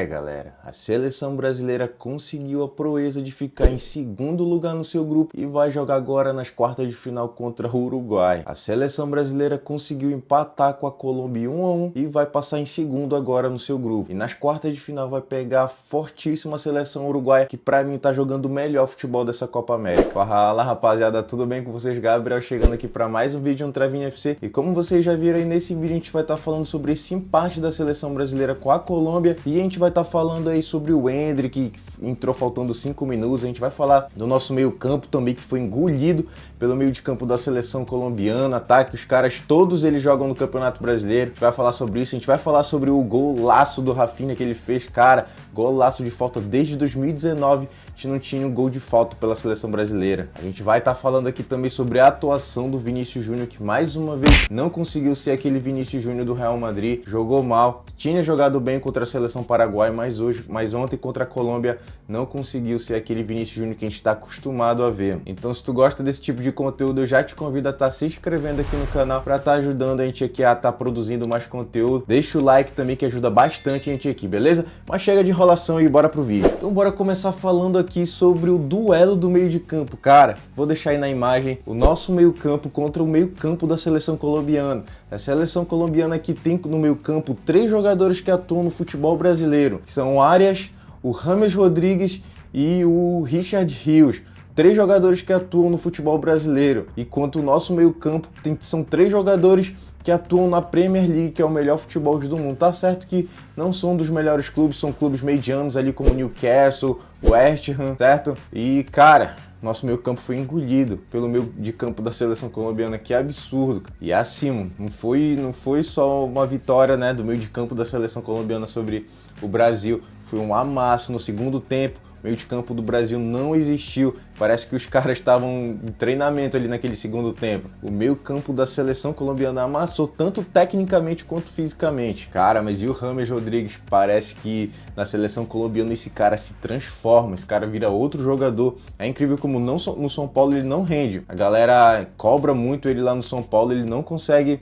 Galera, a seleção brasileira conseguiu a proeza de ficar em segundo lugar no seu grupo e vai jogar agora nas quartas de final contra o Uruguai. A seleção brasileira conseguiu empatar com a Colômbia 1-1 e vai passar em segundo agora no seu grupo. E nas quartas de final vai pegar a fortíssima seleção uruguaia, que pra mim tá jogando o melhor futebol dessa Copa América. Fala rapaziada, tudo bem com vocês? Gabriel chegando aqui pra mais um vídeo no Travinho FC. E como vocês já viram aí nesse vídeo, a gente vai estar falando sobre esse empate da seleção brasileira com a Colômbia e a gente vai estar falando aí sobre o Endrick, que entrou faltando 5 minutos. A gente vai falar do nosso meio campo também, que foi engolido pelo meio de campo da seleção colombiana, tá? Que os caras, todos eles jogam no Campeonato Brasileiro. A gente vai falar sobre isso, a gente vai falar sobre o golaço do Rafinha que ele fez. Cara, golaço de falta desde 2019, a gente não tinha um gol de falta pela seleção brasileira. A gente vai estar falando aqui também sobre a atuação do Vinícius Júnior, que mais uma vez não conseguiu ser aquele Vinícius Júnior do Real Madrid, jogou mal, tinha jogado bem contra a seleção paraguaia, mas ontem contra a Colômbia não conseguiu ser aquele Vinícius Júnior que a gente está acostumado a ver. Então, se tu gosta desse tipo de conteúdo, eu já te convido a estar se inscrevendo aqui no canal para estar ajudando a gente aqui a estar produzindo mais conteúdo. Deixa o like também, que ajuda bastante a gente aqui, beleza? Mas chega de enrolação e bora pro vídeo. Então bora começar falando aqui sobre o duelo do meio de campo. Cara, vou deixar aí na imagem o nosso meio campo contra o meio campo da seleção colombiana. A seleção colombiana que tem no meio campo 3 jogadores que atuam no futebol brasileiro, que são o Arias, o James Rodrigues e o Richard Rios. 3 jogadores que atuam no futebol brasileiro, enquanto o nosso meio campo são 3 jogadores que atuam na Premier League, que é o melhor futebol do mundo. Tá certo que não são dos melhores clubes, são clubes medianos ali como Newcastle, West Ham, certo? E cara, nosso meio campo foi engolido pelo meio de campo da seleção colombiana, que é absurdo. E assim, não foi só uma vitória, né, do meio de campo da seleção colombiana sobre o Brasil, foi um amasso no segundo tempo. O meio de campo do Brasil não existiu, parece que os caras estavam em treinamento ali naquele segundo tempo. O meio campo da seleção colombiana amassou tanto tecnicamente quanto fisicamente. Cara, mas e o James Rodrigues? Parece que na seleção colombiana esse cara se transforma, esse cara vira outro jogador. É incrível como no São Paulo ele não rende. A galera cobra muito ele lá no São Paulo, ele não consegue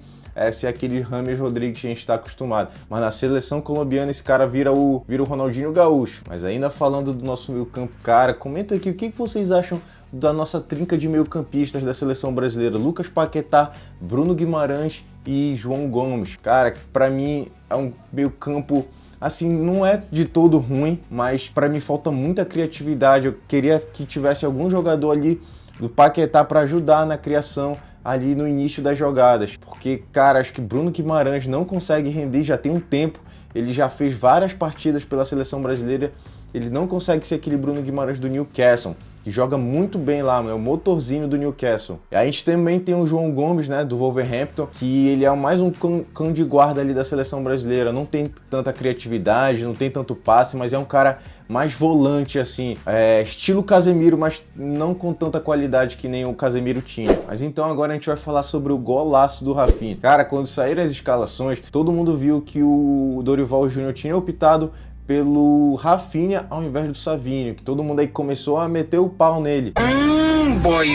ser aquele James Rodrigues que a gente está acostumado. Mas na seleção colombiana esse cara vira o Ronaldinho Gaúcho. Mas ainda falando do nosso meio campo, cara, comenta aqui o que vocês acham da nossa trinca de meio campistas da seleção brasileira. Lucas Paquetá, Bruno Guimarães e João Gomes. Cara, pra mim é um meio campo, assim, não é de todo ruim, mas pra mim falta muita criatividade. Eu queria que tivesse algum jogador ali do Paquetá para ajudar na criação ali no início das jogadas, porque, cara, acho que Bruno Guimarães não consegue render já tem um tempo, ele já fez várias partidas pela seleção brasileira, ele não consegue ser aquele Bruno Guimarães do Newcastle, que joga muito bem lá, é o motorzinho do Newcastle. E a gente também tem o João Gomes, né, do Wolverhampton, que ele é mais um cão de guarda ali da seleção brasileira, não tem tanta criatividade, não tem tanto passe, mas é um cara mais volante, assim, estilo Casemiro, mas não com tanta qualidade que nem o Casemiro tinha. Mas então agora a gente vai falar sobre o golaço do Rafinha. Cara, quando saíram as escalações, todo mundo viu que o Dorival Júnior tinha optado pelo Rafinha ao invés do Savinho, que todo mundo aí começou a meter o pau nele.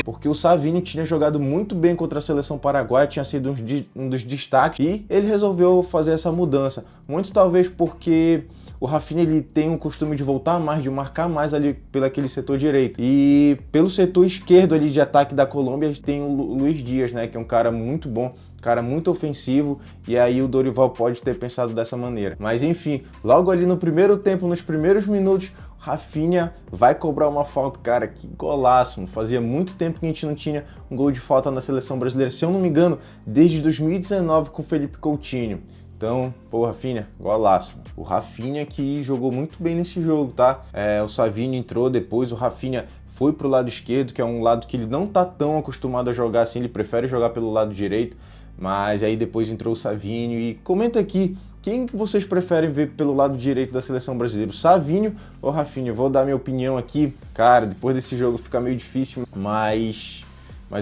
Porque o Savinho tinha jogado muito bem contra a seleção paraguaia, tinha sido um dos destaques, e ele resolveu fazer essa mudança. Muito talvez porque o Rafinha ele tem um costume de voltar mais, de marcar mais ali pelo aquele setor direito. E pelo setor esquerdo ali de ataque da Colômbia tem o Luiz Dias, né, que é um cara muito bom, cara muito ofensivo, e aí o Dorival pode ter pensado dessa maneira. Mas enfim, logo ali no primeiro tempo, nos primeiros minutos, Rafinha vai cobrar uma falta. Cara, que golaço, mano. Fazia muito tempo que a gente não tinha um gol de falta na seleção brasileira, se eu não me engano, desde 2019 com o Felipe Coutinho. Então, pô, Rafinha, golaço. O Rafinha que jogou muito bem nesse jogo, tá? O Savinho entrou depois, o Rafinha foi pro lado esquerdo, que é um lado que ele não tá tão acostumado a jogar assim, ele prefere jogar pelo lado direito, mas aí depois entrou o Savinho. E comenta aqui, quem que vocês preferem ver pelo lado direito da seleção brasileira, o Savinho ou o Rafinha? Eu vou dar minha opinião aqui. Cara, depois desse jogo fica meio difícil, mas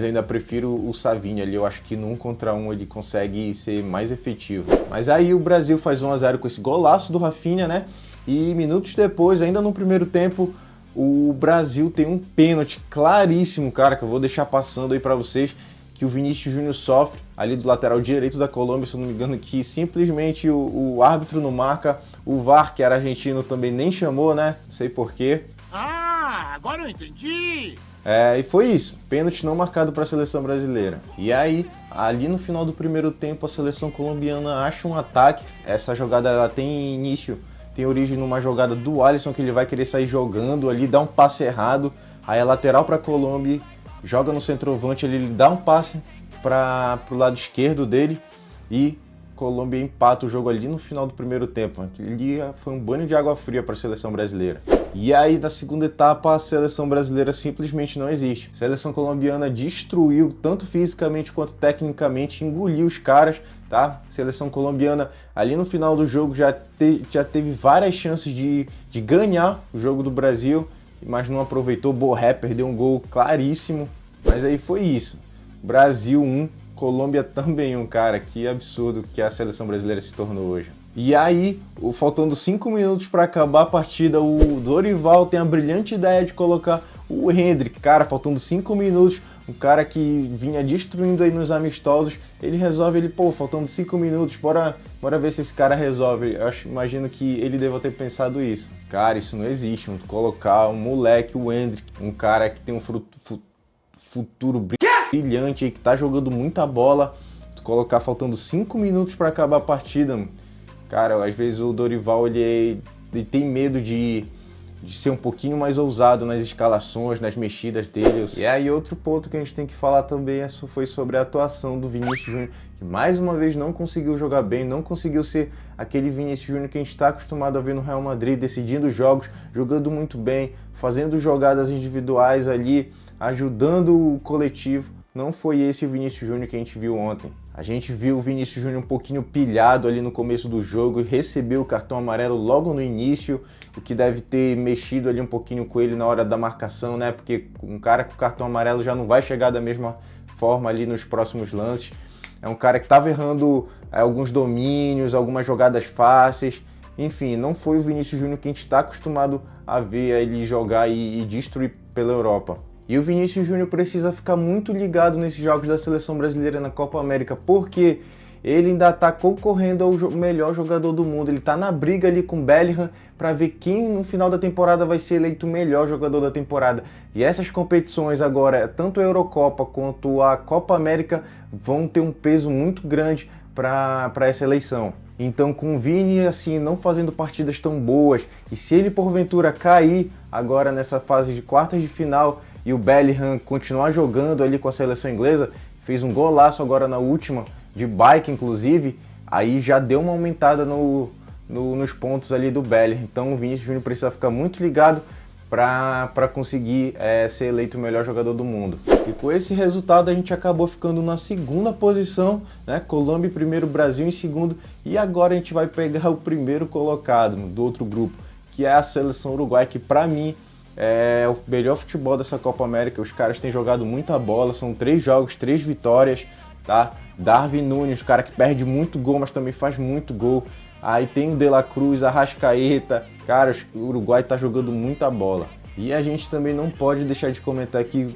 ainda prefiro o Savinho ali. Eu acho que no 1 contra 1 ele consegue ser mais efetivo. Mas aí o Brasil faz 1 a 0 com esse golaço do Rafinha, né? E minutos depois, ainda no primeiro tempo, o Brasil tem um pênalti claríssimo, cara, que eu vou deixar passando aí para vocês, que o Vinícius Júnior sofre ali do lateral direito da Colômbia, se eu não me engano, que simplesmente o árbitro não marca, o VAR, que era argentino, também nem chamou, né? Não sei porquê. Ah, agora eu entendi! E foi isso, pênalti não marcado para a seleção brasileira. E aí, ali no final do primeiro tempo, a seleção colombiana acha um ataque. Essa jogada ela tem origem numa jogada do Alisson, que ele vai querer sair jogando ali, dá um passe errado, aí é lateral para a Colômbia, joga no centroavante, ele dá um passe para o lado esquerdo dele e Colômbia empata o jogo ali no final do primeiro tempo. Aquele foi um banho de água fria para a seleção brasileira. E aí, na segunda etapa, a seleção brasileira simplesmente não existe. A seleção colombiana destruiu, tanto fisicamente quanto tecnicamente, engoliu os caras, tá? A seleção colombiana, ali no final do jogo, já teve várias chances de ganhar o jogo do Brasil, mas não aproveitou. Borré perdeu um gol claríssimo, mas aí foi isso. Brasil 1, Colômbia também 1, cara. Que absurdo que a seleção brasileira se tornou hoje. E aí, faltando 5 minutos para acabar a partida, o Dorival tem a brilhante ideia de colocar o Endrick. Cara, faltando 5 minutos, um cara que vinha destruindo aí nos amistosos, ele resolve, faltando 5 minutos, bora ver se esse cara resolve. Imagino que ele deva ter pensado isso. Cara, isso não existe, colocar um moleque, o Endrick, um cara que tem um futuro brilhante aí, que tá jogando muita bola, colocar faltando 5 minutos para acabar a partida, cara, às vezes o Dorival ele tem medo de ser um pouquinho mais ousado nas escalações, nas mexidas dele. E aí outro ponto que a gente tem que falar também foi sobre a atuação do Vinícius Júnior, que mais uma vez não conseguiu jogar bem, não conseguiu ser aquele Vinícius Júnior que a gente está acostumado a ver no Real Madrid, decidindo jogos, jogando muito bem, fazendo jogadas individuais ali, ajudando o coletivo. Não foi esse o Vinícius Júnior que a gente viu ontem. A gente viu o Vinícius Júnior um pouquinho pilhado ali no começo do jogo, recebeu o cartão amarelo logo no início, o que deve ter mexido ali um pouquinho com ele na hora da marcação, né? Porque um cara com cartão amarelo já não vai chegar da mesma forma ali nos próximos lances. É um cara que estava errando alguns domínios, algumas jogadas fáceis. Enfim, não foi o Vinícius Júnior que a gente está acostumado a ver ele jogar e destruir pela Europa. E o Vinícius Júnior precisa ficar muito ligado nesses jogos da seleção brasileira na Copa América, porque ele ainda está concorrendo ao melhor jogador do mundo. Ele está na briga ali com o Bellingham para ver quem no final da temporada vai ser eleito o melhor jogador da temporada. E essas competições agora, tanto a Eurocopa quanto a Copa América, vão ter um peso muito grande para essa eleição. Então, com o Vini assim não fazendo partidas tão boas, e se ele porventura cair agora nessa fase de quartas de final, e o Bellingham continuar jogando ali com a seleção inglesa, fez um golaço agora na última, de bike inclusive, aí já deu uma aumentada nos pontos ali do Bellingham. Então o Vinícius Júnior precisa ficar muito ligado para conseguir ser eleito o melhor jogador do mundo. E com esse resultado a gente acabou ficando na segunda posição, né? Colômbia em primeiro, Brasil em segundo, e agora a gente vai pegar o primeiro colocado do outro grupo, que é a seleção uruguaia, que para mim é o melhor futebol dessa Copa América. Os caras têm jogado muita bola, são 3 jogos, 3 vitórias, tá? Darwin Núñez, o cara que perde muito gol, mas também faz muito gol. Aí tem o De La Cruz, Arrascaeta, cara, o Uruguai tá jogando muita bola. E a gente também não pode deixar de comentar aqui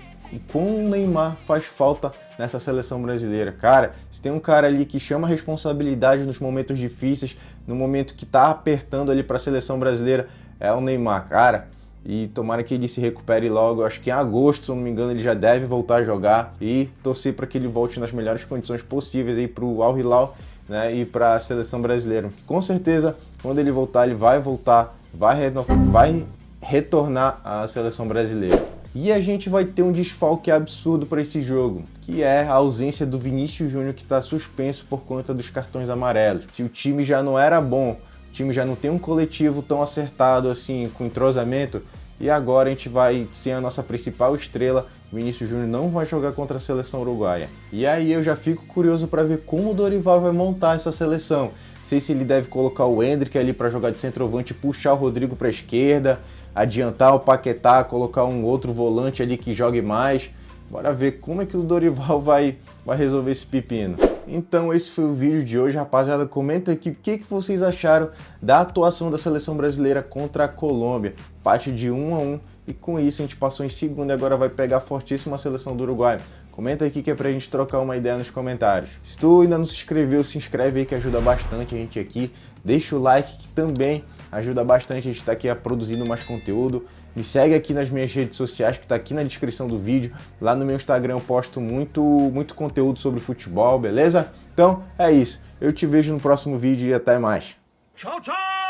como o Neymar faz falta nessa seleção brasileira. Cara, se tem um cara ali que chama a responsabilidade nos momentos difíceis, no momento que tá apertando ali para a seleção brasileira, é o Neymar, cara. E tomara que ele se recupere logo. Eu acho que em agosto, se eu não me engano, ele já deve voltar a jogar, e torcer para que ele volte nas melhores condições possíveis aí para o Al Hilal, né, e para a seleção brasileira. Com certeza, quando ele voltar, ele vai voltar, vai retornar à seleção brasileira. E a gente vai ter um desfalque absurdo para esse jogo, que é a ausência do Vinícius Júnior, que está suspenso por conta dos cartões amarelos. Se o time já não era bom, o time já não tem um coletivo tão acertado assim, com entrosamento, e agora a gente vai, sem a nossa principal estrela, Vinícius Júnior não vai jogar contra a seleção uruguaia. E aí eu já fico curioso para ver como o Dorival vai montar essa seleção. Não sei se ele deve colocar o Endrick ali para jogar de centroavante, puxar o Rodrigo para a esquerda, adiantar o Paquetá, colocar um outro volante ali que jogue mais. Bora ver como é que o Dorival vai resolver esse pepino. Então esse foi o vídeo de hoje, rapaziada. Comenta aqui o que vocês acharam da atuação da seleção brasileira contra a Colômbia. Empate de 1-1 e com isso a gente passou em segundo e agora vai pegar fortíssima a seleção do Uruguai. Comenta aqui que é pra gente trocar uma ideia nos comentários. Se tu ainda não se inscreveu, se inscreve aí que ajuda bastante a gente aqui. Deixa o like que também ajuda bastante a gente estar aqui produzindo mais conteúdo. Me segue aqui nas minhas redes sociais que tá aqui na descrição do vídeo. Lá no meu Instagram eu posto muito conteúdo sobre futebol, beleza? Então é isso. Eu te vejo no próximo vídeo e até mais. Tchau, tchau!